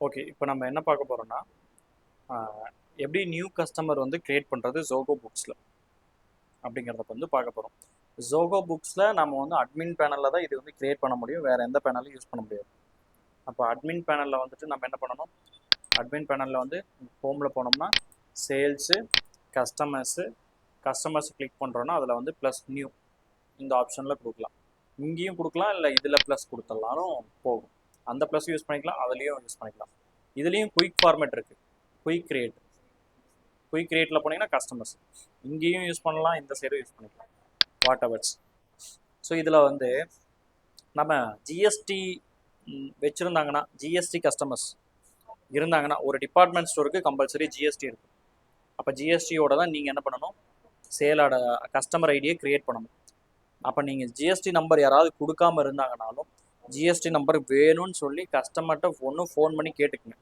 Okay. இப்போ நம்ம என்ன பார்க்க போறோம்னா, எப்படி நியூ கஸ்டமர் வந்து கிரியேட் பண்றது Zoho புக்ஸ்ல அப்படிங்கிறத வந்து பார்க்க போறோம். Zoho புக்ஸ்ல நம்ம வந்து அட்மின் பேனல்ல தான் இது வந்து கிரியேட் பண்ண முடியும். வேற எந்த பேனலும் யூஸ் பண்ண முடியாது. அப்போ அட்மின் பேனல்ல வந்துட்டு நம்ம என்ன பண்ணணும்? அட்மின் பேனல்ல வந்து ஹோம்ல போனோம்னா சேல்ஸு, கஸ்டமர்ஸு, கஸ்டமர்ஸ் கிளிக் பண்றோம்னா அதில் வந்து ப்ளஸ் நியூ இந்த ஆப்ஷனில் கொடுக்கலாம். இங்கேயும் கொடுக்கலாம், இல்லை இதில் ப்ளஸ் கொடுத்தலாலும் போகும். அந்த ப்ளஸ் யூஸ் பண்ணிக்கலாம், அதுலேயும் யூஸ் பண்ணிக்கலாம். இதுலேயும் குயிக் ஃபார்மேட் இருக்குது, குயிக் கிரியேட். குயிக் கிரியேட்டில் போனீங்கன்னா கஸ்டமர்ஸ் இங்கேயும் யூஸ் பண்ணலாம், இந்த சைடும் யூஸ் பண்ணிக்கலாம், வாட் எவர்ஸ். ஸோ இதில் வந்து நம்ம ஜிஎஸ்டி வச்சுருந்தாங்கன்னா, ஜிஎஸ்டி கஸ்டமர்ஸ் இருந்தாங்கன்னா, ஒரு டிபார்ட்மெண்ட் ஸ்டோருக்கு கம்பல்சரி ஜிஎஸ்டி இருக்குது. அப்போ ஜிஎஸ்டியோட தான் நீங்கள் என்ன பண்ணணும், சேலோட கஸ்டமர் ஐடியை கிரியேட் பண்ணணும். அப்போ நீங்கள் ஜிஎஸ்டி நம்பர் யாராவது கொடுக்காம இருந்தாங்கனாலும் ஜிஎஸ்டி நம்பர் வேணும்னு சொல்லி கஸ்டமர்கிட்ட ஒன்று ஃபோன் பண்ணி கேட்டுக்குங்க.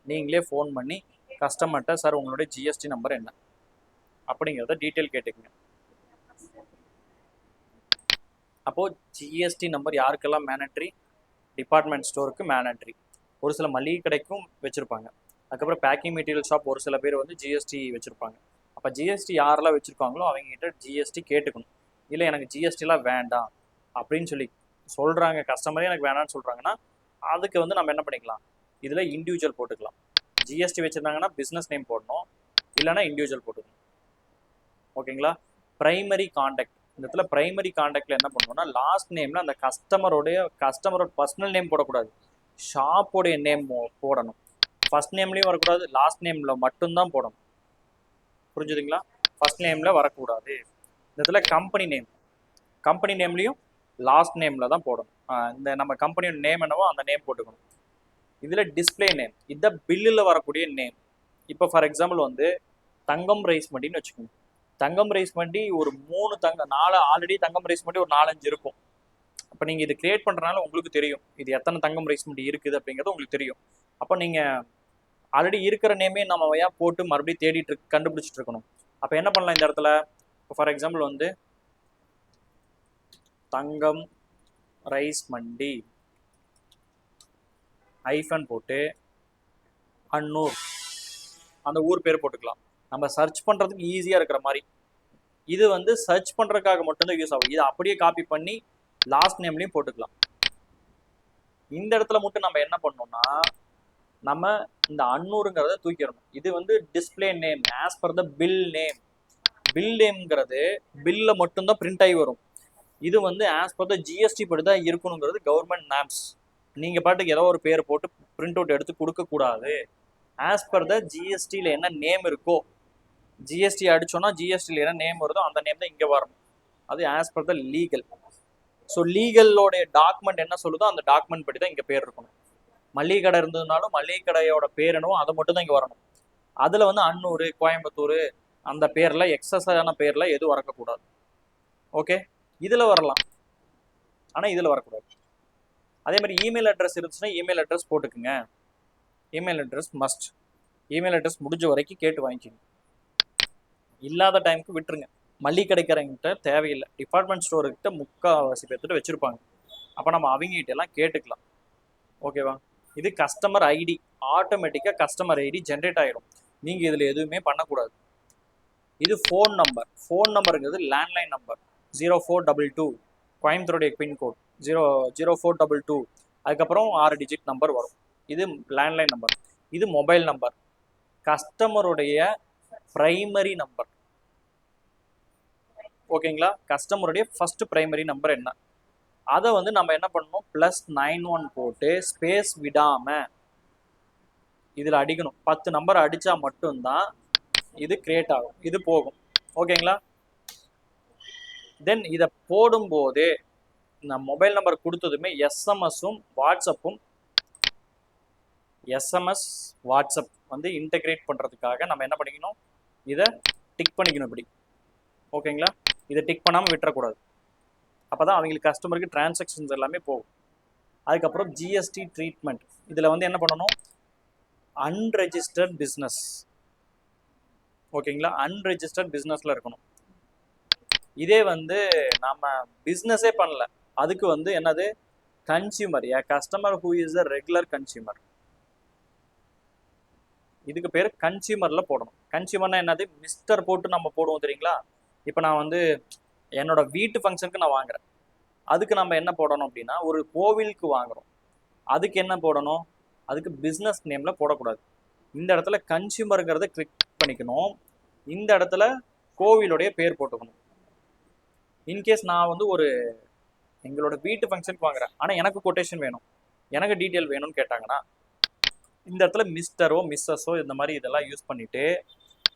நீங்களே ஃபோன் பண்ணி கஸ்டமர்கிட்ட, சார் உங்களுடைய ஜிஎஸ்டி நம்பர் என்ன அப்படிங்கிறத டீட்டெயில் கேட்டுக்குங்க. அப்போது ஜிஎஸ்டி நம்பர் யாருக்கெல்லாம் மேனட்ரி? டிபார்ட்மெண்ட் ஸ்டோருக்கு மேனட்ரி. ஒரு சில மளிகை கடைக்கும் வச்சுருப்பாங்க. அதுக்கப்புறம் பேக்கிங் மெட்டீரியல் ஷாப் ஒரு சில பேர் வந்து ஜிஎஸ்டி வச்சுருப்பாங்க. அப்போ ஜிஎஸ்டி யாரெல்லாம் வச்சுருக்காங்களோ அவங்ககிட்ட ஜிஎஸ்டி கேட்டுக்கணும். இல்லை எனக்கு ஜிஎஸ்டிலாம் வேண்டாம் அப்படின்னு சொல்லி சொல்கிறாங்க, கஸ்டமரே எனக்கு வேணான்னு சொல்கிறாங்கன்னா அதுக்கு வந்து நம்ம என்ன பண்ணிக்கலாம், இதில் இண்டிவிஜுவல் போட்டுக்கலாம். ஜிஎஸ்டி வச்சுருந்தாங்கன்னா பிஸ்னஸ் நேம் போடணும், இல்லைனா இண்டிவிஜுவல் போட்டுக்கணும். ஓகேங்களா? ப்ரைமரி காண்டாக்ட், இந்த இடத்துல ப்ரைமரி காண்டாக்டில் என்ன பண்ணுவோம்னா லாஸ்ட் நேமில் அந்த கஸ்டமரோட பர்சனல் நேம் போடக்கூடாது, ஷாப்போடைய நேம் போடணும். ஃபர்ஸ்ட் நேம்லேயும் வரக்கூடாது, லாஸ்ட் நேமில் மட்டும்தான் போடணும். புரிஞ்சுதுங்களா? ஃபர்ஸ்ட் நேமில் வரக்கூடாது. இந்த இடத்துல கம்பெனி நேம்லேயும் லாஸ்ட் நேமில் தான் போடணும். இந்த நம்ம கம்பெனியோட நேம் என்னவோ அந்த நேம் போட்டுக்கணும். இதில் டிஸ்பிளே நேம், இந்த பில்லில் வரக்கூடிய நேம். இப்போ ஃபார் எக்ஸாம்பிள் வந்து தங்கம் ரைஸ் மண்டின்னு வச்சுக்கோங்க. தங்கம் ரைஸ் மண்டி ஒரு 4 ஆல்ரெடி தங்கம் ரைஸ் மண்டி ஒரு 4-5 இருக்கும். அப்போ நீங்கள் இது கிரியேட் பண்ணுறதுனால உங்களுக்கு தெரியும் இது எத்தனை தங்கம் ரைஸ் மண்டி இருக்குது அப்படிங்கிறது உங்களுக்கு தெரியும். அப்போ நீங்கள் ஆல்ரெடி இருக்கிற நேமே நம்ம ஏன் போட்டு மறுபடியும் தேடிட்டு கண்டுபிடிச்சிட்டு இருக்கணும்? அப்போ என்ன பண்ணலாம் இந்த இடத்துல? இப்போ ஃபார் எக்ஸாம்பிள் வந்து தங்கம் ரைஸ் மண்டி ஐஃபன் போட்டு அன்னூர் அந்த ஊர் பேர் போட்டுக்கலாம். நம்ம சர்ச் பண்ணுறதுக்கு ஈஸியாக இருக்கிற மாதிரி. இது வந்து சர்ச் பண்ணுறதுக்காக மட்டும்தான் யூஸ் ஆகும். இதை அப்படியே காப்பி பண்ணி லாஸ்ட் நேம்லையும் போட்டுக்கலாம். இந்த இடத்துல மட்டும் நம்ம என்ன பண்ணோம்னா நம்ம இந்த அன்னூருங்கிறத தூக்கிடணும். இது வந்து display name as per the bill name. Bill நேம்ங்கிறது பில்ல மட்டும்தான் பிரிண்ட் ஆகி வரும். இது வந்து ஆஸ் பர் த ஜிஎஸ்டி படி தான் இருக்கணுங்கிறது கவர்மெண்ட் நாம்ஸ். நீங்கள் பாட்டுக்கு ஏதோ ஒரு பேர் போட்டு பிரிண்ட் அவுட் எடுத்து கொடுக்கக்கூடாது. ஆஸ் பர் த ஜிஎஸ்டியில் என்ன நேம் இருக்கோ, ஜிஎஸ்டி அடிச்சோன்னா ஜிஎஸ்டியில் என்ன நேம் வருதோ அந்த நேம் தான் இங்கே வரணும். அது as per the legal. So லீகலோடைய டாக்குமெண்ட் என்ன சொல்லுதோ அந்த டாக்குமெண்ட் படி தான் இங்கே பேர் இருக்கணும். மளிகை கடை இருந்ததுனாலும் மளிகை கடையோட பேர் என்னவோ அதை மட்டும் தான் இங்கே வரணும். அதில் வந்து அன்னூர், கோயம்புத்தூர் அந்த பேரில் எக்ஸஸான பேரில் எதுவும் வரக்கூடாது. ஓகே, இதில் வரலாம், ஆனால் இதில் வரக்கூடாது. அதே மாதிரி இமெயில் அட்ரஸ் இருந்துச்சுன்னா இமெயில் அட்ரஸ் போட்டுக்குங்க. Email address must. Email address முடிஞ்ச வரைக்கும் கேட்டு வாங்கிக்கோங்க. இல்லாத டைமுக்கு விட்டுருங்க. மளிகை கடைக்காரங்கிட்ட தேவையில்லை, டிபார்ட்மெண்ட் ஸ்டோர்கிட்ட முக்கால்வாசி பேர்த்துட்டு வச்சுருப்பாங்க. அப்போ நம்ம அவங்ககிட்ட எல்லாம் கேட்டுக்கலாம். ஓகேவா? இது கஸ்டமர் ஐடி, ஆட்டோமேட்டிக்காக கஸ்டமர் ஐடி ஜென்ரேட் ஆகிடும். நீங்கள் இதில் எதுவுமே பண்ணக்கூடாது. இது ஃபோன் நம்பர். ஃபோன் நம்பருங்கிறது லேண்ட்லைன் நம்பர் 0422, கோயம்புத்தூருடைய பின்கோட் 00422. அதுக்கப்புறம் 6 டிஜிட் நம்பர் வரும். இது லேண்ட்லைன் நம்பர். இது மொபைல் நம்பர், கஸ்டமருடைய பிரைமரி நம்பர். ஓகேங்களா? கஸ்டமருடைய ஃபர்ஸ்ட் பிரைமரி நம்பர் என்ன, அதை வந்து நம்ம என்ன பண்ணணும், +91 போட்டு ஸ்பேஸ் விடாமல் இதில் அடிக்கணும். 10 நம்பர் அடித்தா மட்டும்தான் இது கிரியேட் ஆகும், இது போகும். ஓகேங்களா? தென் இதை போடும்போதே நான் மொபைல் நம்பர் கொடுத்ததுமே எஸ்எம்எஸும் வாட்ஸ்அப்பும் எஸ்எம்எஸ் வாட்ஸ்அப் வந்து இன்டகிரேட் பண்ணுறதுக்காக நம்ம என்ன பண்ணிக்கணும், இதை டிக் பண்ணிக்கணும் இப்படி. ஓகேங்களா? இதை டிக் பண்ணாமல் விட்டுறக்கூடாது. அப்போ தான் அவங்களுக்கு கஸ்டமருக்கு டிரான்சாக்ஷன்ஸ் எல்லாமே போகும். அதுக்கப்புறம் ஜிஎஸ்டி ட்ரீட்மெண்ட். இதில் வந்து என்ன பண்ணணும், அன்ரெஜிஸ்டர்ட் பிஸ்னஸ். ஓகேங்களா? அன்ரெஜிஸ்டர்ட் பிஸ்னஸில் இருக்கணும். இதே வந்து நம்ம பிஸ்னஸே பண்ணல, அதுக்கு வந்து என்னது, consumer, A customer who is a regular consumer. இதுக்கு பேர் கன்சியூமரில் போடணும். கன்சியூமர்னா என்னது, மிஸ்டர் போட்டு நம்ம போடுவோம் தெரியுங்களா. இப்போ நான் வந்து என்னோட வீட்டு ஃபங்க்ஷனுக்கு நான் வாங்குறேன், அதுக்கு நம்ம என்ன போடணும் அப்படின்னா, ஒரு கோவிலுக்கு வாங்குறோம், அதுக்கு என்ன போடணும், அதுக்கு பிஸ்னஸ் நேமில் போடக்கூடாது. இந்த இடத்துல கன்சியூமருங்கிறத கிளிக் பண்ணிக்கணும், இந்த இடத்துல கோவிலுடைய பேர் போட்டுக்கணும். இன்கேஸ் நான் வந்து ஒரு எங்களோட வீட்டு ஃபங்க்ஷனுக்கு வாங்குறேன், ஆனால் எனக்கு கொட்டேஷன் வேணும், எனக்கு டீட்டெயில் வேணும்னு கேட்டாங்கன்னா, இந்த இடத்துல மிஸ்டரோ மிஸ்ஸஸோ இந்த மாதிரி இதெல்லாம் யூஸ் பண்ணிட்டு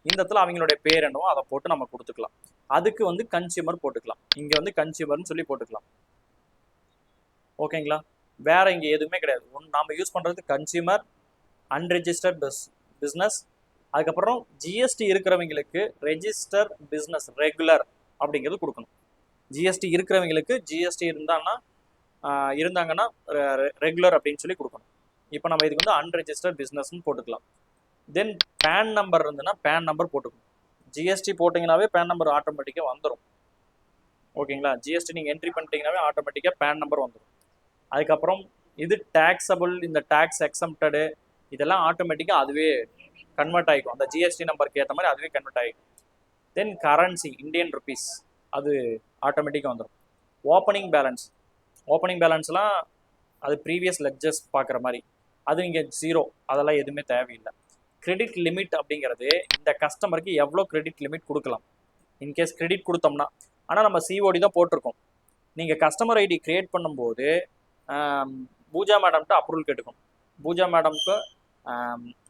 இந்த இடத்துல அவங்களுடைய பேர் என்னவோ அதை போட்டு நம்ம கொடுத்துக்கலாம். அதுக்கு வந்து கன்சியூமர் போட்டுக்கலாம், இங்கே வந்து கன்சியூமர்னு சொல்லி போட்டுக்கலாம். ஓகேங்களா. வேற இங்கே எதுவுமே கிடையாது. நம்ம யூஸ் பண்ணுறது கன்சியூமர், அன்ரெஜிஸ்டர்ட் பிஸ்னஸ், அதுக்கப்புறம் ஜிஎஸ்டி இருக்கிறவங்களுக்கு ரெஜிஸ்டர் பிஸ்னஸ் ரெகுலர் அப்படிங்கிறது கொடுக்கணும். ஜிஎஸ்டி இருக்கிறவங்களுக்கு ஜிஎஸ்டி இருந்தாங்கன்னா ரெகுலர் அப்படின்னு சொல்லி கொடுக்கணும். இப்போ நம்ம இதுக்கு வந்து அன்ரெஜிஸ்டர்ட் பிஸ்னஸ்ன்னு போட்டுக்கலாம். தென் பேன் நம்பர் இருந்ததுன்னா பேன் நம்பர் போட்டுக்கணும். ஜிஎஸ்டி போட்டிங்கனாவே பேன் நம்பர் ஆட்டோமேட்டிக்காக வந்துடும். ஓகேங்களா. ஜிஎஸ்டி நீங்கள் என்ட்ரி பண்ணிட்டீங்கன்னாவே ஆட்டோமேட்டிக்காக பேன் நம்பர் வந்துடும். அதுக்கப்புறம் இது டேக்ஸபிள், இந்த டேக்ஸ் எக்ஸம்ப்டடு இதெல்லாம் ஆட்டோமேட்டிக்காக அதுவே கன்வெர்ட் ஆகிக்கும், அந்த ஜிஎஸ்டி நம்பருக்கு ஏற்ற மாதிரி அதுவே கன்வெர்ட் ஆகிக்கும். தென் கரன்சி இந்தியன் ருபீஸ் அது ஆட்டோமேட்டிக்காக வந்துடும். ஓப்பனிங் பேலன்ஸ்லாம் அது ப்ரீவியஸ் லெட்ஜர்ஸ் பார்க்குற மாதிரி, அது இங்கே 0, அதெல்லாம் எதுவுமே தேவையில்லை. கிரெடிட் லிமிட் அப்படிங்கிறது இந்த கஸ்டமருக்கு எவ்வளோ கிரெடிட் லிமிட் கொடுக்கலாம். இன்கேஸ் கிரெடிட் கொடுத்தோம்னா, ஆனால் நம்ம சிஓடி தான் போட்டிருக்கோம். நீங்கள் கஸ்டமர் ஐடி கிரியேட் பண்ணும்போது பூஜா மேடம்கிட்ட அப்ரூவல் கேட்டுக்கணும். பூஜா மேடம்க்கு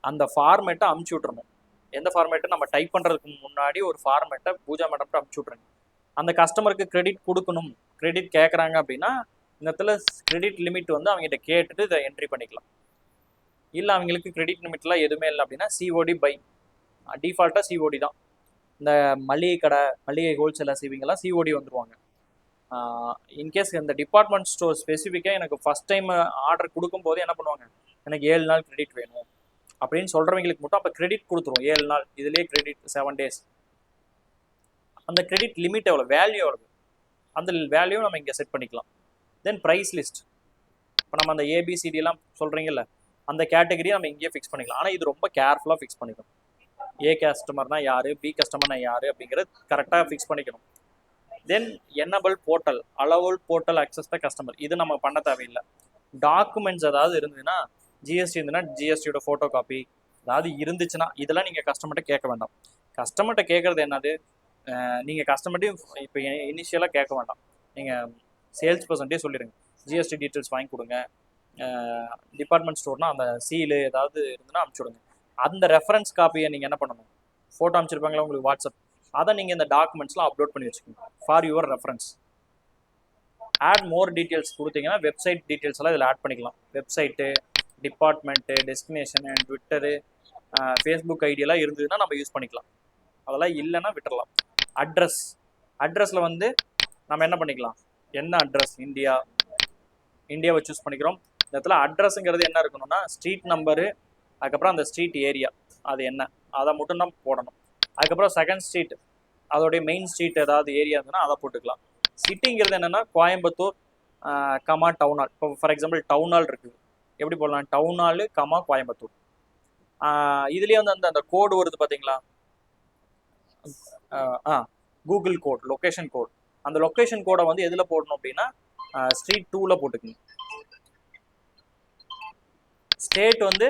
அந்த ஃபார்மேட்டை அமுச்சு விட்றணும். எந்த ஃபார்மேட்டை நம்ம டைப் பண்ணுறதுக்கு முன்னாடி ஒரு ஃபார்மேட்டை பூஜா மேடம்கிட்ட அமுச்சு விட்ருங்க. அந்த கஸ்டமருக்கு கிரெடிட் கொடுக்கணும், கிரெடிட் கேட்குறாங்க அப்படின்னா இந்த இடத்துல கிரெடிட் லிமிட் வந்து அவங்ககிட்ட கேட்டுட்டு இதை என்ட்ரி பண்ணிக்கலாம். இல்லை அவங்களுக்கு கிரெடிட் லிமிட்லாம் எதுவுமே இல்லை அப்படின்னா சிஓடி பை டிஃபால்ட்டாக சிஓடி தான். இந்த மளிகை கடை, மளிகை ஹோல்சேலர்ஸ் இவங்கெல்லாம் சிஓடி வந்துடுவாங்க. இன்கேஸ் இந்த டிபார்ட்மெண்ட் ஸ்டோர் ஸ்பெசிஃபிக்காக எனக்கு ஃபஸ்ட் டைம் ஆர்டர் கொடுக்கும்போது என்ன பண்ணுவாங்க, எனக்கு 7 நாள் கிரெடிட் வேணும் அப்படின்னு சொல்கிறவங்களுக்கு மட்டும் அப்போ கிரெடிட் கொடுத்துருவோம். 7 நாள் இதுலேயே கிரெடிட் 7 days. அந்த கிரெடிட் லிமிட் எவ்வளோ, வேல்யூ எவ்வளோ, அந்த வேல்யூ நம்ம இங்கே செட் பண்ணிக்கலாம். தென் ப்ரைஸ் லிஸ்ட், இப்போ நம்ம அந்த ஏபிசிடிலாம் சொல்கிறீங்கல்ல, அந்த கேட்டகரியை நம்ம இங்கேயே ஃபிக்ஸ் பண்ணிக்கலாம். ஆனால் இது ரொம்ப கேர்ஃபுல்லாக ஃபிக்ஸ் பண்ணிக்கணும். ஏ கஸ்டமர்னா யார், பி கஸ்டமர்னா யார் அப்படிங்கிறது கரெக்டாக ஃபிக்ஸ் பண்ணிக்கணும். Then enable portal, allow portal access the customer, இது நம்ம பண்ண தேவையில்லை. டாக்குமெண்ட்ஸ் ஏதாவது இருந்ததுன்னா, ஜிஎஸ்டி இருந்ததுன்னா ஜிஎஸ்டியோட ஃபோட்டோ காப்பி ஏதாவது இருந்துச்சுன்னா இதெல்லாம் நீங்கள் கஸ்டமர்கிட்ட கேட்க வேண்டாம். கஸ்டமர்கிட்ட கேட்குறது என்னது, நீங்கள் கஸ்டமர்ட்டையும் இப்போ இனிஷியலாக கேட்க வேண்டாம். நீங்கள் சேல்ஸ் பர்சன்ட்டே சொல்லிடுங்க, ஜிஎஸ்டி டீட்டெயில்ஸ் வாங்கி கொடுங்க, டிபார்ட்மெண்ட் ஸ்டோர்னால் அந்த சீலு ஏதாவது இருந்ததுன்னா அனுப்பிச்சி விடுங்க. அந்த ரெஃபரன்ஸ் காப்பியை நீங்கள் என்ன பண்ணணும், ஃபோட்டோ அனுப்பிச்சிருப்பாங்களா உங்களுக்கு வாட்ஸ்அப், அதை நீங்கள் இந்த டாக்குமெண்ட்ஸ்லாம் அப்லோட் பண்ணி வச்சுக்கோங்க for your reference. Add more details கொடுத்தீங்கன்னா வெப்சைட் டீட்டெயில்ஸ் எல்லாம் இதில் ஆட் பண்ணிக்கலாம். Website, department, destination, Twitter, Facebook ஐடியெல்லாம் இருந்ததுன்னா நம்ம யூஸ் பண்ணிக்கலாம். அதெல்லாம் இல்லைன்னா விட்டுடலாம். அட்ரஸில் வந்து நம்ம என்ன பண்ணிக்கலாம், என்ன அட்ரஸ், இந்தியாவை சூஸ் பண்ணிக்கிறோம். இந்த இடத்துல அட்ரஸுங்கிறது என்ன இருக்கணும்னா ஸ்ட்ரீட் நம்பரு, அதுக்கப்புறம் அந்த ஸ்ட்ரீட் ஏரியா அது என்ன, அதை மட்டும் தான் போடணும். அதுக்கப்புறம் செகண்ட் ஸ்ட்ரீட், அதோடைய மெயின் ஸ்ட்ரீட் ஏதாவது ஏரியா இருந்ததுன்னா அதை போட்டுக்கலாம். சிட்டிங்கிறது என்னென்னா கோயம்புத்தூர் கமா டவுன் ஹால். இப்போ ஃபார் எக்ஸாம்பிள் டவுன் ஹால் இருக்குது, எப்படி போடலாம், டவுன் ஹாலு கமா கோயம்புத்தூர். இதுலேயே வந்து அந்த கோடு வருது பார்த்தீங்களா, கூகுள் கோட், லொக்கேஷன் கோட். அந்த லொக்கேஷன் கோடை வந்து எதில் போடணும் அப்படின்னா ஸ்ட்ரீட் 2ல் போட்டுக்கணும். ஸ்டேட் வந்து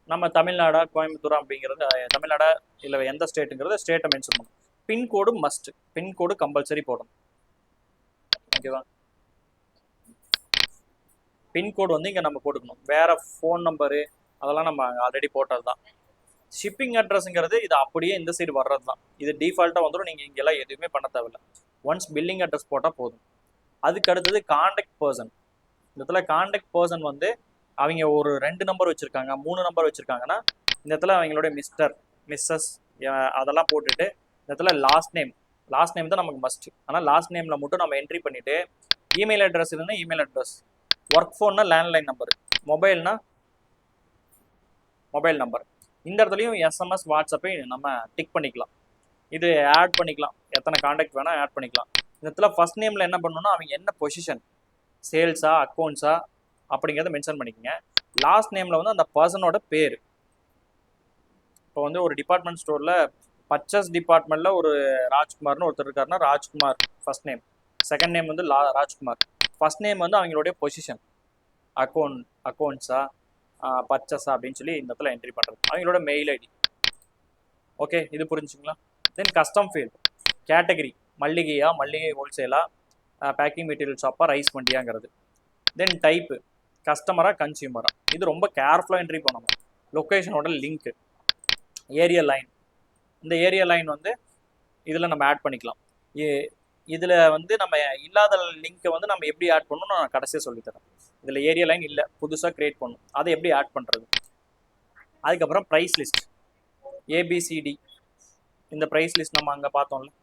நம்ம தமிழ்நாடா கோயம்புத்தூரா அப்படிங்கிறது, தமிழ்நாடா இல்லை எந்த ஸ்டேட்டுங்கிறத ஸ்டேட்டை மென்ஷன் பண்ணணும். பின்கோடு மஸ்ட், பின்கோடு கம்பல்சரி போடணும். ஓகேவா. பின்கோடு வந்து இங்கே நம்ம போட்டுக்கணும். வேற ஃபோன் நம்பரு அதெல்லாம் நம்ம ஆல்ரெடி போட்டது தான். ஷிப்பிங் அட்ரஸுங்கிறது இது அப்படியே இந்த சைடு வர்றது தான், இது டிஃபால்ட்டாக வந்துடும். நீங்கள் இங்கெல்லாம் எதுவுமே பண்ண தேவையில்லை. ஒன்ஸ் பில்லிங் அட்ரஸ் போட்டால் போதும். அதுக்கு அடுத்தது கான்டாக்ட் பர்சன். இந்த இடத்துல கான்டாக்ட் பர்சன் வந்து அவங்க ஒரு 2 நம்பர் வச்சுருக்காங்க, 3 நம்பர் வச்சுருக்காங்கன்னா இந்த இடத்துல அவங்களுடைய மிஸ்டர், மிஸ்ஸஸ் அதெல்லாம் போட்டுட்டு இந்த இடத்துல லாஸ்ட் நேம் தான் நமக்கு மஸ்ட். ஆனால் லாஸ்ட் நேமில் மட்டும் நம்ம என்ட்ரி பண்ணிவிட்டு இமெயில் அட்ரஸ் இருந்தால் இமெயில் அட்ரஸ், ஒர்க் ஃபோன்னா லேண்ட்லைன் நம்பர், மொபைல்னா மொபைல் நம்பர். இந்த இடத்துலையும் எஸ்எம்எஸ், வாட்ஸ்அப்பை நம்ம டிக் பண்ணிக்கலாம். இது ஆட் பண்ணிக்கலாம், எத்தனை கான்டாக்ட் வேணால் ஆட் பண்ணிக்கலாம். இந்த இடத்துல ஃபர்ஸ்ட் நேமில் என்ன பண்ணணும்னா அவங்க என்ன பொசிஷன், சேல்ஸா அக்கௌண்ட்ஸா அப்படிங்கிறத மென்ஷன் பண்ணிக்கோங்க. லாஸ்ட் நேமில் வந்து அந்த பர்சனோட பேர், இப்போ வந்து ஒரு டிபார்ட்மெண்ட் ஸ்டோரில் பர்ச்சேஸ் டிபார்ட்மெண்ட்டில் ஒரு ராஜ்குமார்னு ஒருத்தர் இருக்காருன்னா Rajkumar first name, second name வந்து ராஜ்குமார். ஃபர்ஸ்ட் நேம் வந்து அவங்களுடைய பொசிஷன், அக்கௌண்ட்ஸா பர்ச்சஸா அப்படின்னு சொல்லி இந்த இடத்துல என்ட்ரி பண்ணுறது. அவங்களோட மெயில் ஐடி. ஓகே, இது புரிஞ்சுங்களா? தென் கஸ்டம் ஃபீல்ட், கேட்டகரி, மல்லிகை ஹோல்சேலா, பேக்கிங் மெட்டீரியல் ஷாப்பா, ரைஸ் மண்டியாங்கிறது. தென் டைப்பு, கஸ்டமரா கன்சியூமரா, இது ரொம்ப கேர்ஃபுல்லாக என்ட்ரி பண்ணணும். லொக்கேஷனோட லிங்க்கு, ஏரியா லைன், இந்த ஏரியா லைன் வந்து இதில் நம்ம ஆட் பண்ணிக்கலாம். இதில் வந்து நம்ம இல்லாத லிங்க்கை வந்து நம்ம எப்படி ஆட் பண்ணணும் நான் கடைசியாக சொல்லித்தரேன். இதில் ஏரியா லைன் இல்லை, புதுசாக க்ரியேட் பண்ணணும். அதை எப்படி ஆட் பண்ணுறது? அதுக்கப்புறம் ப்ரைஸ் லிஸ்ட், ஏபிசிடி, இந்த ப்ரைஸ் லிஸ்ட் நம்ம அங்கே பார்த்தோம்ல,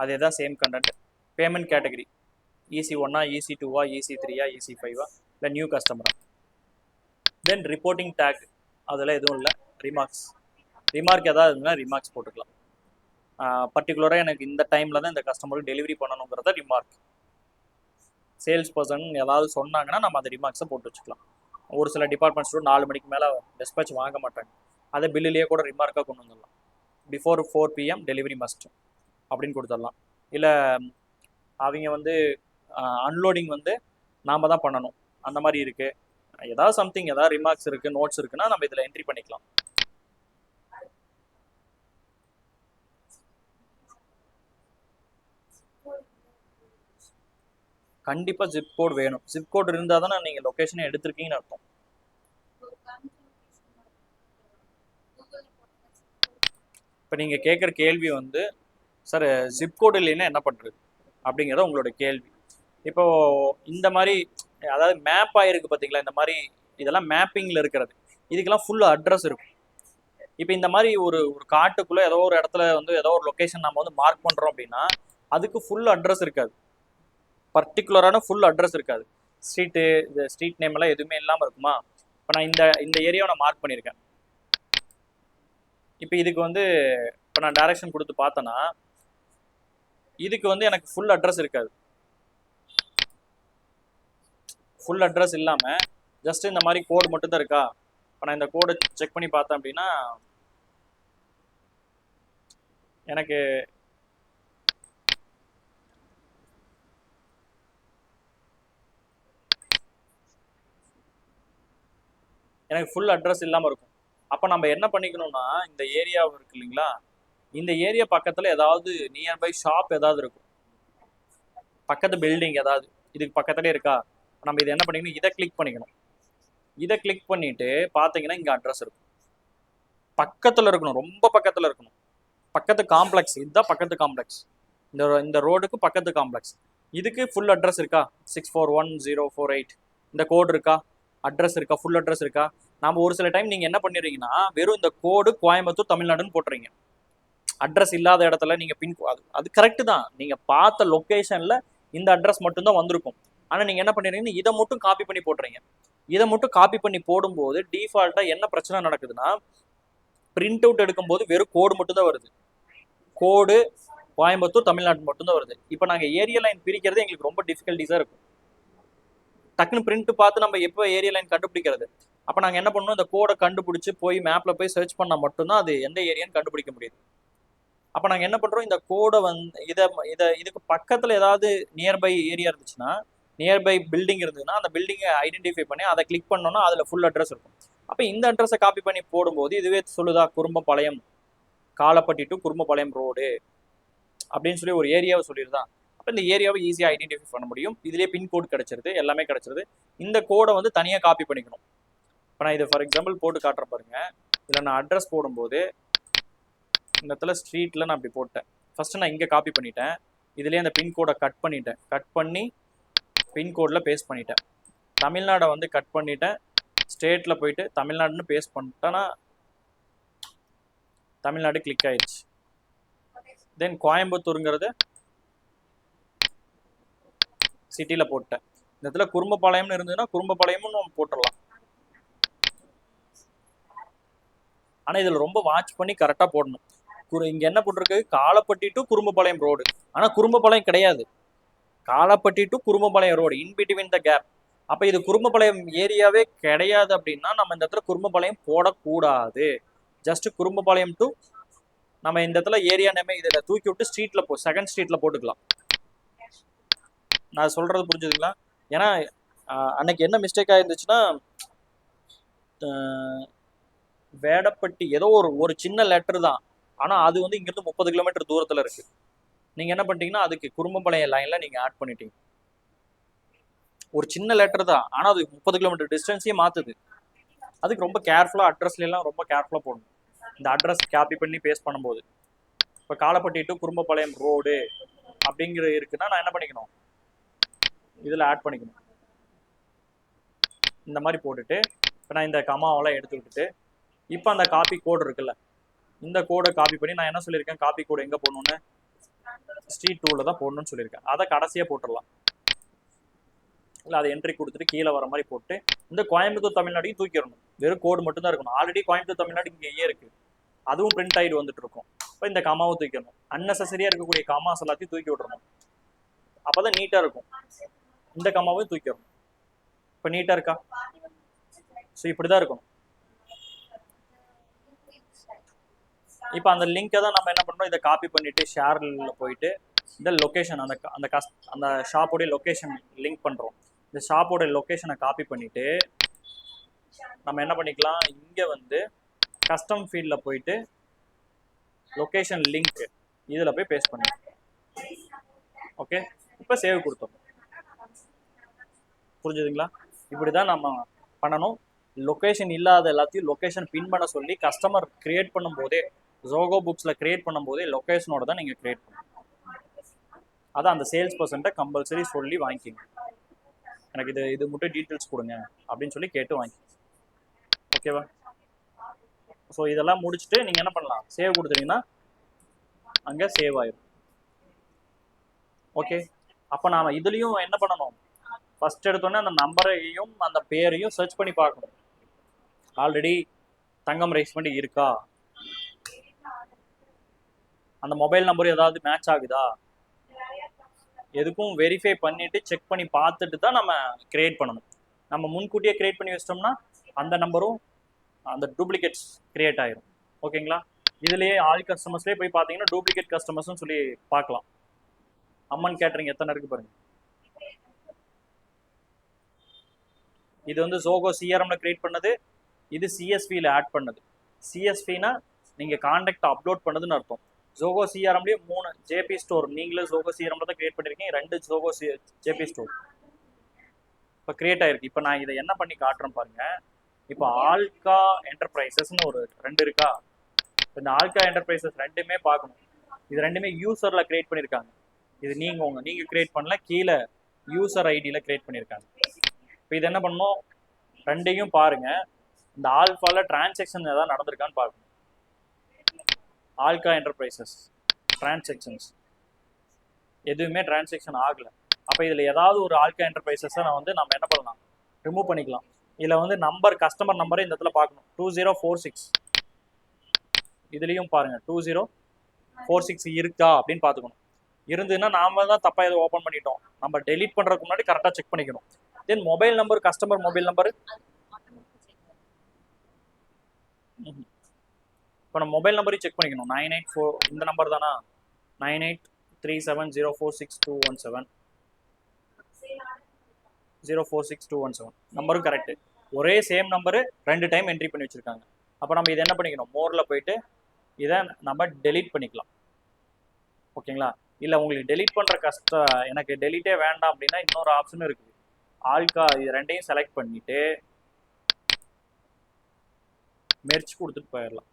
அதே தான் same content. Payment category, EC1, EC2, EC3, EC5, இல்லை நியூ கஸ்டமரா. தென் ரிப்போர்ட்டிங் டேக், அதெல்லாம் எதுவும் இல்லை. ரிமார்க் ஏதாவது இருந்தால் ரிமார்க்ஸ் போட்டுக்கலாம். பர்டிகுலராக எனக்கு இந்த டைமில் தான் இந்த கஸ்டமருக்கு டெலிவரி பண்ணணுங்கிறத ரிமார்க். சேல்ஸ் பர்சன் ஏதாவது சொன்னாங்கன்னா நம்ம அந்த ரிமார்க்ஸை போட்டு வச்சுக்கலாம். ஒரு சில டிபார்ட்மெண்ட் ஸ்டோர் 4 மணிக்கு மேலே டிஸ்பேச் வாங்க மாட்டாங்க, அதை பில்லுலேயே கூட ரிமார்க்காக கொண்டு வந்துடலாம். பிஃபோர் 4 PM டெலிவரி மஸ்ட் அப்படின்னு கொடுத்துடலாம். இல்லை அவங்க வந்து அன்லோடிங் வந்து நாம் தான் பண்ணணும், அந்த மாதிரி இருக்குது. ஏதாவது சம்திங், ஏதாவது ரிமார்க்ஸ் இருக்குது, நோட்ஸ் இருக்குன்னா நம்ம இதில் என்ட்ரி பண்ணிக்கலாம். கண்டிப்பாக ஜிப் கோட் வேணும். ஜிப் கோட் இருந்தால் தானே நீங்கள் லொக்கேஷனை எடுத்திருக்கீங்கன்னு அர்த்தம். இப்போ நீங்கள் கேட்குற கேள்வி வந்து, சார் ஜிப் கோட் இல்லைன்னா என்ன பண்ணுறது அப்படிங்கிறத உங்களோட கேள்வி. இப்போது இந்த மாதிரி அதாவது மேப் ஆகிருக்கு பார்த்தீங்களா, இந்த மாதிரி இதெல்லாம் மேப்பிங்கில் இருக்கிறது. இதுக்கெல்லாம் ஃபுல் அட்ரஸ் இருக்கும். இப்போ இந்த மாதிரி ஒரு காட்டுக்குள்ளே ஏதோ ஒரு இடத்துல வந்து ஏதோ ஒரு லொக்கேஷன் நம்ம வந்து மார்க் பண்ணுறோம் அப்படின்னா அதுக்கு ஃபுல் அட்ரஸ் இருக்காது, பர்டிகுலரான ஃபுல் அட்ரஸ் இருக்காது. ஸ்ட்ரீட்டு, இந்த ஸ்ட்ரீட் நேம் எல்லாம் எதுவுமே இல்லாமல் இருக்குமா? இப்போ நான் இந்த ஏரியாவை நான் மார்க் பண்ணியிருக்கேன். இப்போ இதுக்கு வந்து இப்போ நான் டைரக்ஷன் கொடுத்து பார்த்தேன்னா இதுக்கு வந்து எனக்கு ஃபுல் அட்ரஸ் இருக்காது. ஃபுல் அட்ரஸ் இல்லாமல் ஜஸ்ட் இந்த மாதிரி கோடு மட்டும்தான் இருக்கா. இப்போ நான் இந்த கோடை செக் பண்ணி பார்த்தேன் அப்படின்னா எனக்கு ஃபுல் அட்ரஸ் இல்லாமல் இருக்கும். அப்போ நம்ம என்ன பண்ணிக்கணும்னா, இந்த ஏரியா இருக்கு இல்லைங்களா, இந்த ஏரியா பக்கத்தில் ஏதாவது நியர்பை ஷாப் ஏதாவது இருக்கும், பக்கத்து பில்டிங் ஏதாவது இதுக்கு பக்கத்துலேயே இருக்கா. நம்ம இதை என்ன பண்ணிக்கணும், இதை கிளிக் பண்ணிக்கணும். இதை கிளிக் பண்ணிட்டு பார்த்தீங்கன்னா இங்கே அட்ரஸ் இருக்கும். பக்கத்தில் இருக்கணும், ரொம்ப பக்கத்தில் இருக்கணும். பக்கத்து காம்ப்ளெக்ஸ், இதுதான் பக்கத்து காம்ப்ளெக்ஸ். இந்த ரோடுக்கு பக்கத்து காம்ப்ளெக்ஸ். இதுக்கு ஃபுல் அட்ரஸ் இருக்கா, 641048, இந்த கோடு இருக்கா, அட்ரஸ் இருக்கா, ஃபுல் அட்ரஸ் இருக்கா. நம்ம ஒரு சில டைம் நீங்கள் என்ன பண்ணிடுறீங்கன்னா வெறும் இந்த கோடு கோயம்புத்தூர் தமிழ்நாடுன்னு போட்டுறீங்க. அட்ரஸ் இல்லாத இடத்துல நீங்கள் பின் அது கரெக்டு தான், நீங்கள் பார்த்த லொக்கேஷனில் இந்த அட்ரஸ் மட்டும்தான் வந்திருக்கும். ஆனால் நீங்கள் என்ன பண்ணிடுறீங்கன்னா இதை மட்டும் காப்பி பண்ணி போட்டுறீங்க. இதை மட்டும் காப்பி பண்ணி போடும்போது டிஃபால்ட்டாக என்ன பிரச்சனை நடக்குதுன்னா, பிரிண்ட் அவுட் எடுக்கும்போது வெறும் கோடு மட்டும்தான் வருது. கோடு கோயம்புத்தூர் தமிழ்நாடு மட்டும்தான் வருது. இப்போ நாங்கள் ஏரியா லைன் பிரிக்கிறது எங்களுக்கு ரொம்ப டிஃபிகல்ட்டிஸாக இருக்கும். டக்குன்னு பிரிண்ட் பார்த்து நம்ம எப்போ ஏரியா லைன் கண்டுபிடிக்கிறது? அப்போ நாங்கள் என்ன பண்ணணும், இந்த கோடை கண்டுபிடிச்சி போய் மேப்பில் போய் சர்ச் பண்ணால் மட்டும்தான் அது எந்த ஏரியான்னு கண்டுபிடிக்க முடியுது. அப்போ நாங்கள் என்ன பண்ணுறோம், இந்த கோடை வந்து இதுக்கு பக்கத்தில் ஏதாவது நியர்பை ஏரியா இருந்துச்சுன்னா, நியர்பை பில்டிங் இருந்ததுன்னா அந்த பில்டிங்கை ஐடென்டிஃபை பண்ணி அதை கிளிக் பண்ணோன்னா அதில் ஃபுல் அட்ரஸ் இருக்கும். அப்போ இந்த அட்ரஸை காப்பி பண்ணி போடும்போது இதுவே சொல்லுதா, குறும்பபாளையம், காலப்பட்டி டு குறும்பபாளையம் ரோடு அப்படின்னு சொல்லி ஒரு ஏரியாவை சொல்லிடுதா. அப்போ இந்த ஏரியாவை ஈஸியாக ஐடென்டிஃபை பண்ண முடியும். இதுலேயே பின்கோடு கிடச்சிருது, எல்லாமே கிடச்சிருது. இந்த கோடை வந்து தனியாக காப்பி பண்ணிக்கணும். இப்போ நான் இது ஃபார் எக்ஸாம்பிள் போட்டு காட்டுற பாருங்க. இதில் நான் அட்ரஸ் போடும்போது இந்த இடத்துல ஸ்ட்ரீட்டில் நான் அப்படி போட்டேன். ஃபஸ்ட்டு நான் இங்கே காப்பி பண்ணிட்டேன், இதுலேயே அந்த பின்கோடை கட் பண்ணிட்டேன். கட் பண்ணி பின்கோடில் பேஸ்ட் பண்ணிட்டேன். தமிழ்நாடை வந்து கட் பண்ணிட்டேன், ஸ்டேட்டில் போயிட்டு தமிழ்நாடுன்னு பேஸ்ட் பண்ணிட்டேன்னா தமிழ்நாடு கிளிக் ஆயிடுச்சு. தென் கோயம்புத்தூருங்கிறது சிட்டியில் போட்டேன். இந்த இடத்துல குறும்பபாளையம்னு இருந்ததுன்னா குறும்பபாளையம்னு நம்ம போட்டுடலாம். ஆனால் இதில் ரொம்ப வாட்ச் பண்ணி கரெக்டாக போடணும். இங்கே என்ன போட்டிருக்கு, காலப்பட்டி டு குறும்பபாளையம் ரோடு. ஆனால் குறும்பபாளையம் கிடையாது, Kalapatti to Kurumbapalayam road, in between the gap. அப்போ இது குறும்பபாளையம் ஏரியாவே கிடையாது அப்படின்னா நம்ம இந்த இடத்துல குறும்பபாளையம் போடக்கூடாது. ஜஸ்ட் குறும்பபாளையம் டு நம்ம இந்த இடத்துல ஏரியா நேமே இதில் தூக்கி விட்டு ஸ்ட்ரீட்டில் செகண்ட் ஸ்ட்ரீட்டில் போட்டுக்கலாம். நான் சொல்கிறது புரிஞ்சுதுங்களா? ஏன்னா அன்னைக்கு என்ன மிஸ்டேக் ஆயிருந்துச்சுன்னா வேடப்பட்டி ஏதோ ஒரு சின்ன லெட்டர் தான், ஆனால் அது வந்து இங்கேருந்து 30 கிலோமீட்டர் தூரத்தில் இருக்குது. நீங்கள் என்ன பண்ணிட்டீங்கன்னா அதுக்கு குறும்பபாளையம் லைனில் நீங்கள் ஆட் பண்ணிட்டீங்க. ஒரு சின்ன லெட்டர் தான், ஆனால் அது 30 கிலோமீட்டர் டிஸ்டன்ஸையே மாற்றுது. அதுக்கு ரொம்ப கேர்ஃபுல்லாக அட்ரஸ்லாம் ரொம்ப கேர்ஃபுல்லாக போடணும். இந்த அட்ரஸ் காப்பி பண்ணி பேஸ்ட் பண்ணும்போது இப்போ காலப்பட்டி டு குறும்பபாளையம் ரோடு அப்படிங்கிற இருக்குன்னா நான் என்ன பண்ணிக்கணும், இதில் ஆட் பண்ணிக்கணும். இந்த மாதிரி போட்டுட்டு இப்போ நான் இந்த கமாவெல்லாம் எடுத்து விட்டுட்டு இப்போ அந்த காப்பி கோடு இருக்குல்ல, இந்த கோடை காப்பி பண்ணி நான் என்ன சொல்லியிருக்கேன், காப்பி கோடு எங்கே போடணுன்னு ஸ்ட்ரீட் 2ல் தான் போடணும்னு சொல்லியிருக்கேன். அதை கடைசியாக போட்டுடலாம். இல்லை அதை என்ட்ரி கொடுத்துட்டு கீழே வர மாதிரி போட்டு இந்த கோயம்புத்தூர் தமிழ்நாடையும் தூக்கிடணும். வெறும் கோடு மட்டும் தான் இருக்கணும். ஆல்ரெடி கோயம்புத்தூர் தமிழ்நாடு இங்கேயே இருக்குது, அதுவும் பிரிண்ட் ஆகிட்டு வந்துட்டு இருக்கும். இப்போ இந்த கமாவை தூக்கிடணும். அன்னெசரியாக இருக்கக்கூடிய கமாஸ் எல்லாத்தையும் தூக்கி விட்டுறணும். அப்போ தான் நீட்டாக இருக்கும். இந்த கமாவையும் தூக்கிடணும். இப்போ நீட்டாக இருக்கா? ஸோ இப்படி தான் இருக்கணும். இப்போ அந்த லிங்கை தான் நம்ம என்ன பண்ணுறோம், இதை காப்பி பண்ணிவிட்டு ஷேரில் போயிட்டு இந்த லொக்கேஷன் அந்த ஷாப்போடைய லொக்கேஷன் லிங்க் பண்ணுறோம். இந்த ஷாப்போட லொக்கேஷனை காப்பி பண்ணிவிட்டு நம்ம என்ன பண்ணிக்கலாம், இங்கே வந்து கஸ்டம் ஃபீல்டில் போயிட்டு லொக்கேஷன் லிங்க் இதில் போய் பேஸ்ட் பண்ணிக்கலாம். ஓகே, இப்போ சேவ் கொடுத்தோம். புரிஞ்சுதுங்களா? இப்படி தான் நம்ம பண்ணணும். லொக்கேஷன் இல்லாத எல்லாத்தையும் லொக்கேஷன் பின் பண்ண சொல்லி கஸ்டமர் கிரியேட் பண்ணும்போதே ஜோகோ புக்ஸில் கிரியேட் பண்ணும்போதே லொக்கேஷனோட தான் நீங்கள் கிரியேட் பண்ணணும். அதான் அந்த சேல்ஸ் பர்சன்ட்டை கம்பல்சரி சொல்லி வாங்கிக்கிங்க. எனக்கு இது மட்டும் டீட்டெயில்ஸ் கொடுங்க அப்படின்னு சொல்லி கேட்டு வாங்கிக்கிங்க. ஓகேவா? ஸோ இதெல்லாம் முடிச்சுட்டு நீங்கள் என்ன பண்ணலாம், சேவ் கொடுத்தீங்கன்னா அங்கே சேவ் ஆயிடும். ஓகே, அப்போ நாம் இதுலேயும் என்ன பண்ணணும், ஃபஸ்ட் எடுத்தோன்னே அந்த நம்பரையும் அந்த பேரையும் சர்ச் பண்ணி பார்க்கணும். ஆல்ரெடி தங்கம் ரைஸ் பண்ணி இருக்கா, அந்த மொபைல் நம்பர் ஏதாவது மேட்ச் ஆகுதா, எதுக்கும் வெரிஃபை பண்ணிவிட்டு செக் பண்ணி பார்த்துட்டு தான் நம்ம கிரியேட் பண்ணணும். நம்ம முன்கூட்டியே கிரியேட் பண்ணி வச்சிட்டோம்னா அந்த நம்பரும் அந்த டூப்ளிகேட்ஸ் கிரியேட் ஆயிரும். ஓகேங்களா? இதுலேயே ஆல் கஸ்டமர்ஸ்லேயே போய் பார்த்தீங்கன்னா டூப்ளிகேட் கஸ்டமர்ஸ்னு சொல்லி பார்க்கலாம். அம்மன் கேட்டரிங் எத்தனை இருக்குது பாருங்க. இது வந்து ஜோகோ சிஆர்எம்ல கிரியேட் பண்ணது, இது சிஎஸ்வியில் ஆட் பண்ணது. சிஎஸ்வினா நீங்கள் கான்டாக்ட் அப்லோட் பண்ணதுன்னு அர்த்தம். ஜோகோ சிஆர்எம்லேயே 3 ஜேபி ஸ்டோர் நீங்களே ஜோகோ சிஆர்எம்ல தான் கிரியேட் பண்ணியிருக்கீங்க. 2 ஜோகோ ஜேபி ஸ்டோர் இப்போ கிரியேட் ஆயிருக்கு. இப்போ நான் இதை என்ன பண்ணி காட்டுறேன் பாருங்க. இப்போ ஆல்கா என்டர்பிரைசஸ்ன்னு ஒரு 2 இருக்கா. இந்த ஆல்கா என்டர்பிரைசஸ் ரெண்டுமே பார்க்கணும். இது ரெண்டுமே யூசரில் கிரியேட் பண்ணியிருக்காங்க. இது நீங்கள் கிரியேட் பண்ணல, கீழே யூசர் ஐடியில் கிரியேட் பண்ணியிருக்காங்க. இப்போ இது என்ன பண்ணணும், ரெண்டையும் பாருங்க. இந்த ஆல்ஃபாவில் டிரான்சாக்ஷன் ஏதாவது நடந்திருக்கான்னு பார்க்கணும். ஆல்கா என்டர்பிரைசஸ் டிரான்சாக்ஷன்ஸ் எதுவுமே டிரான்சாக்ஷன் ஆகலை. அப்போ இதில் ஏதாவது ஒரு ஆல்கா என்டர்பிரைசஸை நம்ம என்ன பண்ணலாம், ரிமூவ் பண்ணிக்கலாம். இதில் வந்து நம்பர் கஸ்டமர் நம்பரை இந்த இடத்துல பார்க்கணும். 2046 இதுலேயும் பாருங்கள் 2046 இருக்கா அப்படின்னு பார்த்துக்கணும். இருந்துன்னா நாம தான் தப்பாக எதை ஓப்பன் பண்ணிட்டோம். நம்ம டெலீட் பண்ணுறதுக்கு முன்னாடி கரெக்டாக செக் பண்ணிக்கணும். தென் mobile number, customer mobile number, இப்போ நம்ம மொபைல் நம்பரையும் செக் பண்ணிக்கணும். 984 இந்த நம்பர் தானா, 9837046217 046217 நம்பரும் கரெக்டு. ஒரே சேம் நம்பரு 2 டைம் என்ட்ரி பண்ணி வச்சுருக்காங்க. அப்போ நம்ம இதை என்ன பண்ணிக்கணும், மோரில் போயிட்டு இதை நம்ம டெலீட் பண்ணிக்கலாம். ஓகேங்களா? இல்லை உங்களுக்கு டெலீட் பண்ணுற எனக்கு டெலீட்டே வேண்டாம் அப்படின்னா இன்னொரு ஆப்ஷனும் இருக்குது. ஆல்கா இது ரெண்டையும் செலக்ட் பண்ணிவிட்டு மெர்ச் கொடுத்துட்டு போயிடலாம்.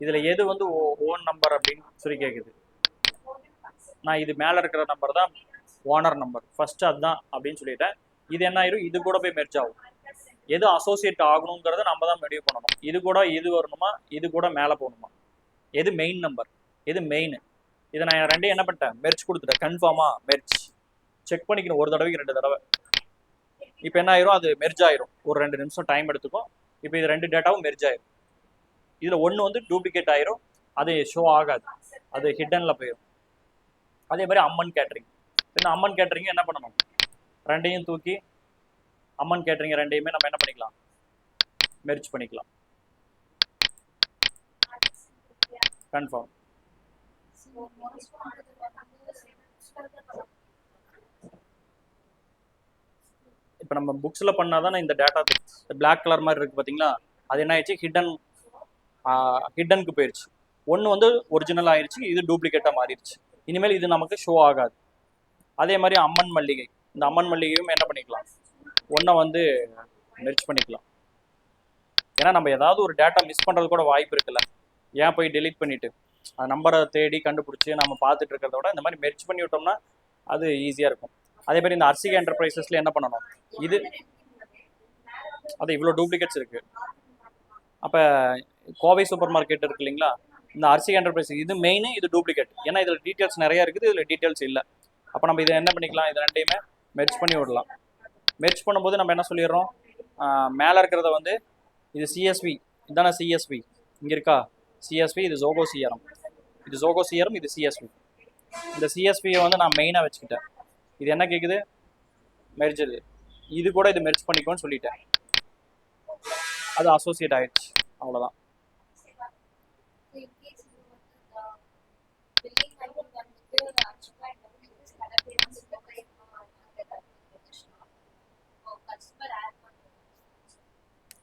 இதில் எது வந்து ஓன் நம்பர் அப்படின்னு சொல்லி கேட்குது. நான் இது மேலே இருக்கிற நம்பர் தான் ஓனர் நம்பர், ஃபஸ்ட்டு அதுதான் அப்படின்னு சொல்லிட்டேன். இது என்ன ஆயிரும், இது கூட போய் மெர்ச் ஆகும். எது அசோசியேட் ஆகணுங்கிறத நம்ம தான் முடிவு பண்ணணும். இது கூட இது வரணுமா, இது கூட மேலே போகணுமா, எது மெயின் நம்பர், எது மெயின். இதை நான் ரெண்டையும் என்ன பண்ணிட்டேன், மெர்ச் கொடுத்துட்டேன். கன்ஃபார்மாக மெர்ச் செக் பண்ணிக்கணும், ஒரு தடவைக்கு 2 தடவை. இப்போ என்ன ஆயிரும், அது மெர்ஜ் ஆயிரும். ஒரு 2 நிமிஷம் டைம் எடுத்துக்கும். இப்போ இது 2 டேட்டாவும் மெர்ஜ் ஆயிரும். இதில் ஒன்று வந்து டூப்ளிகேட் ஆயிரும், அது ஷோ ஆகாது, அது ஹிட்டனில் போயிடும். அதே மாதிரி அம்மன் கேட்டரிங். இந்த அம்மன் கேட்டரிங் என்ன பண்ணணும், ரெண்டையும் தூக்கி அம்மன் கேட்டரிங் ரெண்டையுமே நம்ம என்ன பண்ணிக்கலாம், மெர்ஜ் பண்ணிக்கலாம். கன்ஃபார்ம். இப்போ நம்ம புக்ஸில் பண்ணால் தான் இந்த டேட்டா பிளாக் கலர் மாதிரி இருக்குது பார்த்தீங்களா, அது என்ன ஆயிடுச்சு, ஹிட்டனுக்கு போயிடுச்சு. ஒன்று வந்து ஒரிஜினல் ஆயிடுச்சு, இது டூப்ளிகேட்டாக மாறிடுச்சு. இனிமேல் இது நமக்கு ஷோ ஆகாது. அதே மாதிரி அம்மன் மல்லிகை, இந்த அம்மன் மல்லிகையும் என்ன பண்ணிக்கலாம், ஒன்றை வந்து மெர்ச் பண்ணிக்கலாம். ஏன்னா நம்ம ஏதாவது ஒரு டேட்டா மிஸ் பண்ணுறது கூட வாய்ப்பு இருக்குல்ல, ஏன் போய் டெலீட் பண்ணிவிட்டு அந்த நம்பரை தேடி கண்டுபிடிச்சி நம்ம பார்த்துட்டு இருக்கிறத விட இந்த மாதிரி மெர்ச் பண்ணி விட்டோம்னா அது ஈஸியாக இருக்கும். அதே மாதிரி இந்த அர்சிகா என்டர்பிரைசஸ்ல என்ன பண்ணணும், இது அது இவ்வளோ டூப்ளிகேட்ஸ் இருக்குது. அப்போ கோவை சூப்பர் மார்க்கெட் இருக்கு இல்லைங்களா, இந்த அர்சிகா என்டர்பிரைஸ் இது மெயின், இது டூப்ளிகேட். ஏன்னா இதில் டீட்டெயில்ஸ் நிறையா இருக்குது, இதில் டீட்டெயில்ஸ் இல்லை. அப்போ நம்ம இதை என்ன பண்ணிக்கலாம், இது ரெண்டையுமே மெர்ச் பண்ணி விடலாம். மெர்ச் பண்ணும்போது நம்ம என்ன சொல்லிடுறோம், மேலே இருக்கிறத வந்து இது சிஎஸ்வி, இதுதானே சிஎஸ்வி, இங்கே இருக்கா சிஎஸ்வி, இது ஜோகோ சிஆர்எம், இது ஜோகோ சிஆர்எம், இது சிஎஸ்வி. இந்த சிஎஸ்வியை வந்து நான் மெயினாக வச்சுக்கிட்டேன். இது என்ன கேட்குது, மெர்ஜ், இது கூட இது மெர்ச் பண்ணிக்கோன்னு சொல்லிட்டேன், அது அசோசியேட் ஆயிடுச்சு, அவ்வளோதான்.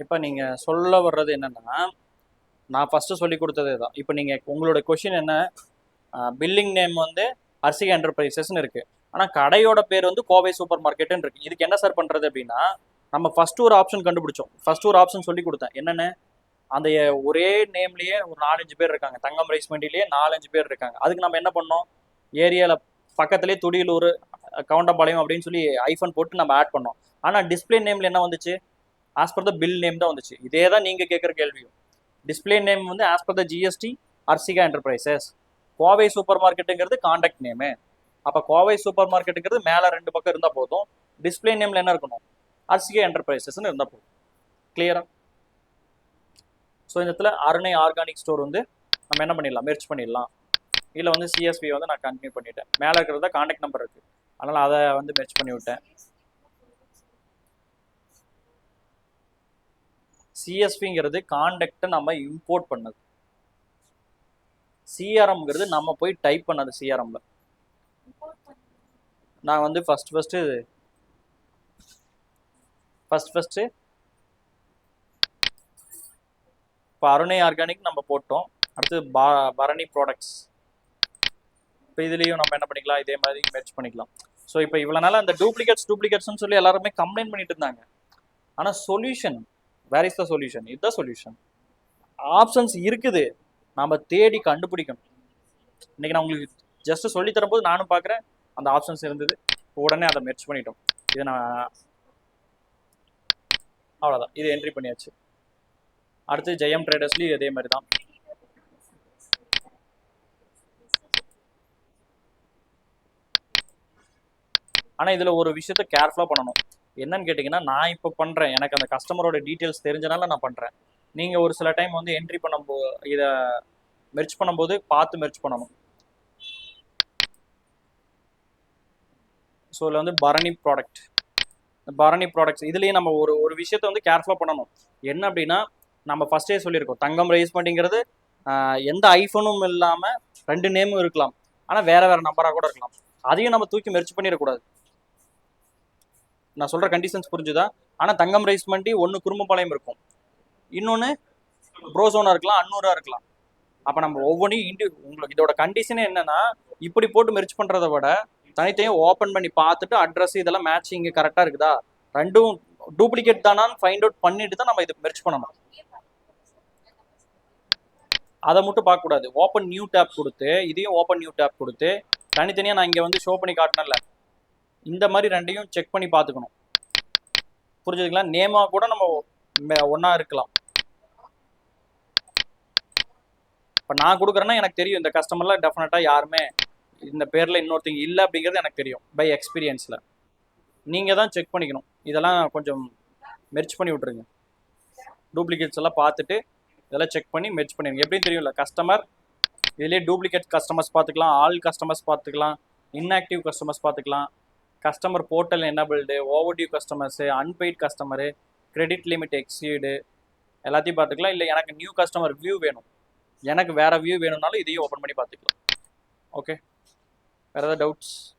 இப்போ நீங்கள் சொல்ல வர்றது என்னென்னா, நான் ஃபஸ்ட்டு சொல்லி கொடுத்ததே தான். இப்போ நீங்கள் உங்களோட கொஷின் என்ன, பில்லிங் நேம் வந்து அர்சிகா என்டர்பிரைசஸ்ன்னு இருக்குது, ஆனால் கடையோட பேர் வந்து கோவை சூப்பர் மார்க்கெட்டுன்னு இருக்குது. இதுக்கு என்ன சார் பண்ணுறது அப்படின்னா, நம்ம ஃபஸ்ட்டு ஒரு ஆப்ஷன் கண்டுபிடிச்சோம். ஃபஸ்ட்டு ஒரு ஆப்ஷன் சொல்லி கொடுத்தேன், என்னென்னு, அந்த ஒரே நேம்லேயே ஒரு 4-5 பேர் இருக்காங்க, தங்கம் ரைஸ் மண்டிலேயே 4-5 பேர் இருக்காங்க. அதுக்கு நம்ம என்ன பண்ணோம், ஏரியாவில் பக்கத்துலேயே துடியலூர், கவுண்டம்பாளையம் அப்படின்னு சொல்லி ஐஃபோன் போட்டு நம்ம ஆட் பண்ணோம். ஆனால் டிஸ்பிளே நேமில் என்ன வந்துச்சு, as per the bill name தான் வந்துச்சு. இதே தான் நீங்கள் கேட்குற கேள்வியும். டிஸ்பிளே நேம் வந்து as per the GST Arsika enterprises, Kovai super மார்க்கெட்டுங்கிறது காண்டாக்ட் நேமு. அப்போ கோவை சூப்பர் மார்க்கெட்டுங்கிறது மேலே 2 பக்கம் இருந்தால் போதும், டிஸ்பிளே நேமில் என்ன இருக்கணும், அர்சிகா என்டர்பிரைசஸ்ன்னு இருந்தால் போதும். கிளியரா? ஸோ இந்த இடத்துல அருணை ஆர்கானிக் ஸ்டோர் வந்து நம்ம என்ன பண்ணிடலாம், மெர்ச் பண்ணிடலாம். இதில் வந்து சிஎஸ்வி வந்து நான் கண்டினியூ பண்ணிட்டேன், மேலே இருக்கிறதா காண்டாக்ட் நம்பர் இருக்குது, அதனால் அதை வந்து மெர்ச் பண்ணி விட்டேன். சிஎஸ்விங்கிறது காண்டாக்டை நம்ம இம்போர்ட் பண்ணது, சிஆர்எம்ங்கிறது நம்ம போய் டைப் பண்ணது. சிஆர்எம்ல நான் வந்து ஃபஸ்ட்டு இப்போ அருணை ஆர்கானிக் நம்ம போட்டோம். அடுத்து பரணி ப்ராடக்ட்ஸ், இப்போ இதுலேயும் நம்ம என்ன பண்ணிக்கலாம், இதே மாதிரி மெர்ச் பண்ணிக்கலாம். ஸோ இப்போ இவ்வளோ நாள் அந்த டூப்ளிகேட்ஸ்னு சொல்லி எல்லாருமே கம்ப்ளைண்ட் பண்ணிட்டு இருந்தாங்க. ஆனால் solution, where is the solution, இதுதான் சொல்யூஷன். ஆப்ஷன்ஸ் இருக்குது, நாம் தேடி கண்டுபிடிக்கணும். இன்றைக்கி நான் உங்களுக்கு ஜஸ்ட்டு சொல்லி தரும்போது நானும் பார்க்குறேன் அந்த ஆப்ஷன்ஸ் இருந்தது, உடனே அதை மெர்ச் பண்ணிட்டோம். இதை நான் அவ்வளோதான், இது என்ட்ரி பண்ணியாச்சு. அடுத்து ஜெயம் ட்ரேடர்ஸ்லேயும் இதே மாதிரி தான். ஆனால் இதில் ஒரு விஷயத்த கேர்ஃபுல்லாக பண்ணணும். என்னன்னு கேட்டிங்கன்னா, நான் இப்போ பண்ணுறேன், எனக்கு அந்த கஸ்டமரோட டீட்டெயில்ஸ் தெரிஞ்சனால நான் பண்ணுறேன். நீங்கள் ஒரு சில டைம் வந்து என்ட்ரி பண்ணும்போது, இதை மெர்ச் பண்ணும்போது பார்த்து மெர்ச் பண்ணணும். ஸோ இதில் வந்து பரணி ப்ராடக்ட்ஸ் இதுலேயே நம்ம ஒரு விஷயத்த வந்து கேர்ஃபுல்லாக பண்ணணும். என்ன அப்படின்னா, நம்ம ஃபஸ்ட்டே சொல்லியிருக்கோம், தங்கம் ரைஸ் மண்டிங்கிறது எந்த ஐஃபோனும் இல்லாமல் 2 நேமும் இருக்கலாம், ஆனால் வேறு நம்பராக கூட இருக்கலாம். அதையும் நம்ம தூக்கி மெர்ச் பண்ணிடக்கூடாது. நான் சொல்கிற கண்டிஷன்ஸ் புரிஞ்சுதா? ஆனால் தங்கம் ரைஸ் மண்டி ஒன்று குறும்பபாளையம் இருக்கும், இன்னொன்று ப்ரோசோனா இருக்கலாம், அன்னூராக இருக்கலாம். அப்போ நம்ம ஒவ்வொன்றையும் உங்களுக்கு இதோட கண்டிஷனே என்னன்னா, இப்படி போட்டு மெர்ச் பண்ணுறதை விட தனித்தனியும் ஓப்பன் பண்ணி பார்த்துட்டு அட்ரஸ் இதெல்லாம் மேட்சிங் கரெக்டாக இருக்குதா, ரெண்டும் டூப்ளிகேட் தானான்னு ஃபைண்ட் அவுட் பண்ணிட்டு தான் நம்ம இது மெர்ச் பண்ணணும். அதை மட்டும் பார்க்கக்கூடாது. ஓப்பன் நியூ டேப் கொடுத்து, இதையும் ஓப்பன் நியூ டேப் கொடுத்து தனித்தனியாக நான் இங்கே வந்து ஷோ பண்ணி காட்டினல, இந்த மாதிரி ரெண்டையும் செக் பண்ணி பார்த்துக்கணும். புரிஞ்சுதுங்களா? நேமாக கூட நம்ம ஒன்றா இருக்கலாம். இப்போ நான் கொடுக்குறேன்னா எனக்கு தெரியும் இந்த கஸ்டமர்லாம் டெஃபினட்டாக யாருமே இந்த பேரில் இன்னொருத்தங்க இல்லை அப்படிங்கிறது எனக்கு தெரியும் பை எக்ஸ்பீரியன்ஸில். நீங்கள் தான் செக் பண்ணிக்கணும். இதெல்லாம் கொஞ்சம் மெர்ச் பண்ணி விட்ருங்க. டூப்ளிகேட்ஸ் எல்லாம் பார்த்துட்டு இதெல்லாம் செக் பண்ணி மெர்ச் பண்ணிடுங்க. எப்படின்னு தெரியும்ல, கஸ்டமர் இதுலேயே டூப்ளிகேட் கஸ்டமர்ஸ் பார்த்துக்கலாம், ஆல் கஸ்டமர்ஸ் பார்த்துக்கலாம், இன்ஆக்டிவ் கஸ்டமர்ஸ் பார்த்துக்கலாம், customer portal enabled, overdue customers, unpaid customer, credit limit exceed எல்லாத்தையும் பார்த்துக்கலாம். இல்லை எனக்கு நியூ கஸ்டமர் வியூ வேணும், எனக்கு வேறு வியூ வேணும்னாலும் இதையும் ஓப்பன் பண்ணி பார்த்துக்கலாம். ஓகே, வேறு ஏதாவது டவுட்ஸ்?